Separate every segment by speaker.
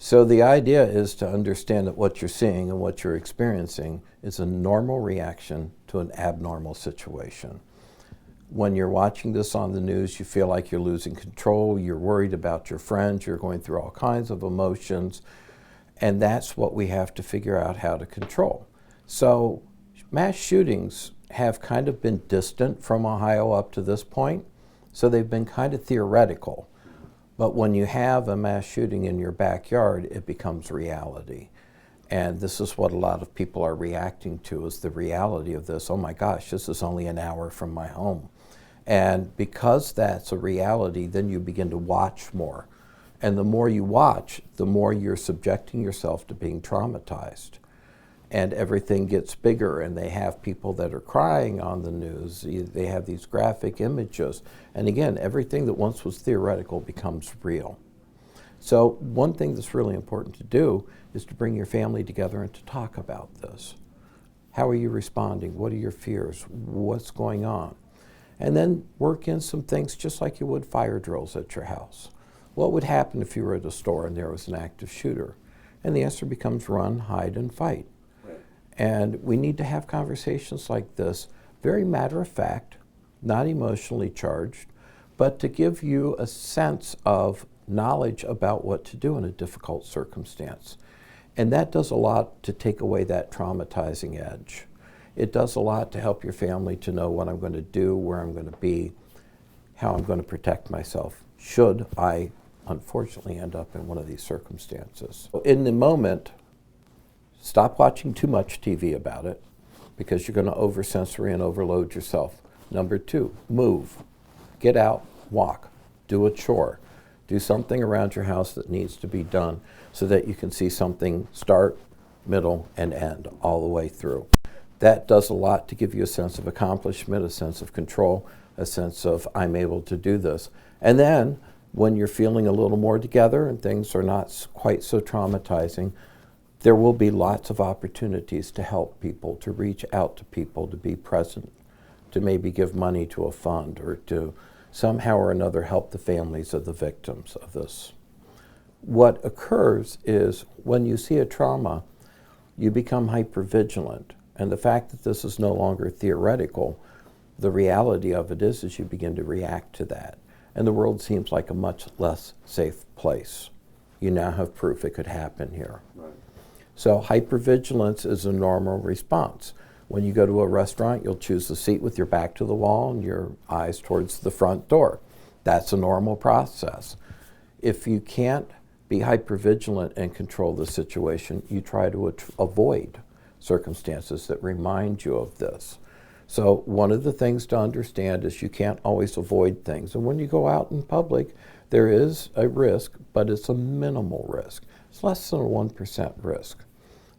Speaker 1: So the idea is to understand that what you're seeing and what you're experiencing is a normal reaction to an abnormal situation. When you're watching this on the news, you feel like you're losing control, you're worried about your friends, you're going through all kinds of emotions, and that's what we have to figure out how to control. So mass shootings have kind of been distant from Ohio up to this point, so they've been kind of theoretical. But when you have a mass shooting in your backyard, it becomes reality. And this is what a lot of people are reacting to, is the reality of this. Oh my gosh, this is only an hour from my home. And because that's a reality, then you begin to watch more. And the more you watch, the more you're subjecting yourself to being traumatized. And everything gets bigger, and they have people that are crying on the news. They have these graphic images. And again, everything that once was theoretical becomes real. So one thing that's really important to do is to bring your family together and to talk about this. How are you responding? What are your fears? What's going on? And then work in some things just like you would fire drills at your house. What would happen if you were at a store and there was an active shooter? And the answer becomes run, hide, and fight. And we need to have conversations like this, very matter of fact, not emotionally charged, but to give you a sense of knowledge about what to do in a difficult circumstance. And that does a lot to take away that traumatizing edge. It does a lot to help your family to know what I'm going to do, where I'm going to be, how I'm going to protect myself, should I unfortunately end up in one of these circumstances. In the moment, stop watching too much TV about it, because you're going to oversensory and overload yourself. Number 2, move. Get out, walk, do a chore. Do something around your house that needs to be done so that you can see something start, middle, and end all the way through. That does a lot to give you a sense of accomplishment, a sense of control, a sense of I'm able to do this. And then when you're feeling a little more together and things are not quite so traumatizing, there will be lots of opportunities to help people, to reach out to people, to be present, to maybe give money to a fund, or to somehow or another help the families of the victims of this. What occurs is when you see a trauma, you become hypervigilant. And the fact that this is no longer theoretical, the reality of it is you begin to react to that. And the world seems like a much less safe place. You now have proof it could happen here. Right. So hypervigilance is a normal response. When you go to a restaurant, you'll choose the seat with your back to the wall and your eyes towards the front door. That's a normal process. If you can't be hypervigilant and control the situation, you try to avoid circumstances that remind you of this. So one of the things to understand is you can't always avoid things. And when you go out in public, there is a risk, but it's a minimal risk. It's less than a 1% risk.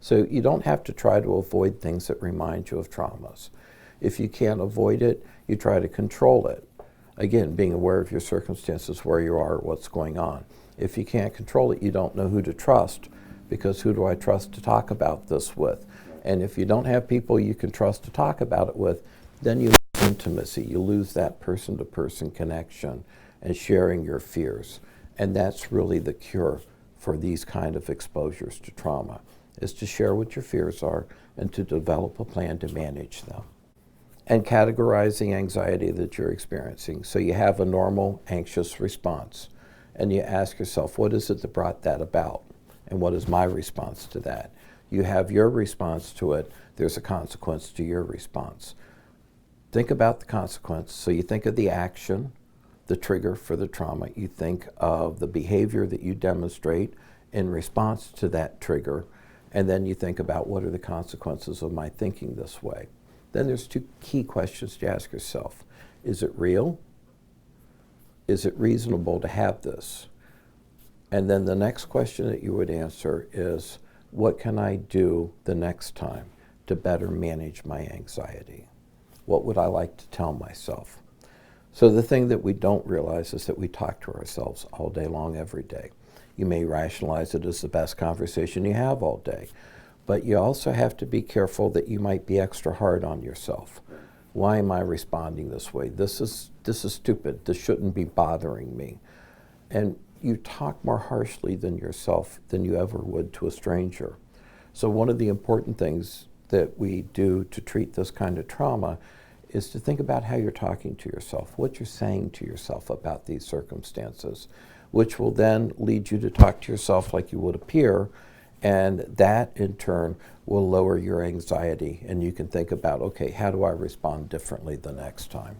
Speaker 1: So you don't have to try to avoid things that remind you of traumas. If you can't avoid it, you try to control it. Again, being aware of your circumstances, where you are, what's going on. If you can't control it, you don't know who to trust, because who do I trust to talk about this with? And if you don't have people you can trust to talk about it with, then you lose intimacy. You lose that person-to-person connection and sharing your fears. And that's really the cure for these kind of exposures to trauma, is to share what your fears are and to develop a plan to manage them. And categorizing anxiety that you're experiencing. So you have a normal anxious response, and you ask yourself, what is it that brought that about? And what is my response to that? You have your response to it. There's a consequence to your response. Think about the consequence. So you think of the action, the trigger for the trauma. You think of the behavior that you demonstrate in response to that trigger. And then you think about, what are the consequences of my thinking this way? Then there's 2 key questions to ask yourself. Is it real? Is it reasonable to have this? And then the next question that you would answer is, what can I do the next time to better manage my anxiety? What would I like to tell myself? So the thing that we don't realize is that we talk to ourselves all day long, every day. You may rationalize it as the best conversation you have all day, but you also have to be careful that you might be extra hard on yourself. Why am I responding this way? This is stupid. This shouldn't be bothering me. And you talk more harshly than yourself than you ever would to a stranger. So one of the important things that we do to treat this kind of trauma is to think about how you're talking to yourself, what you're saying to yourself about these circumstances, which will then lead you to talk to yourself like you would a peer, and that in turn will lower your anxiety, and you can think about, okay, how do I respond differently the next time?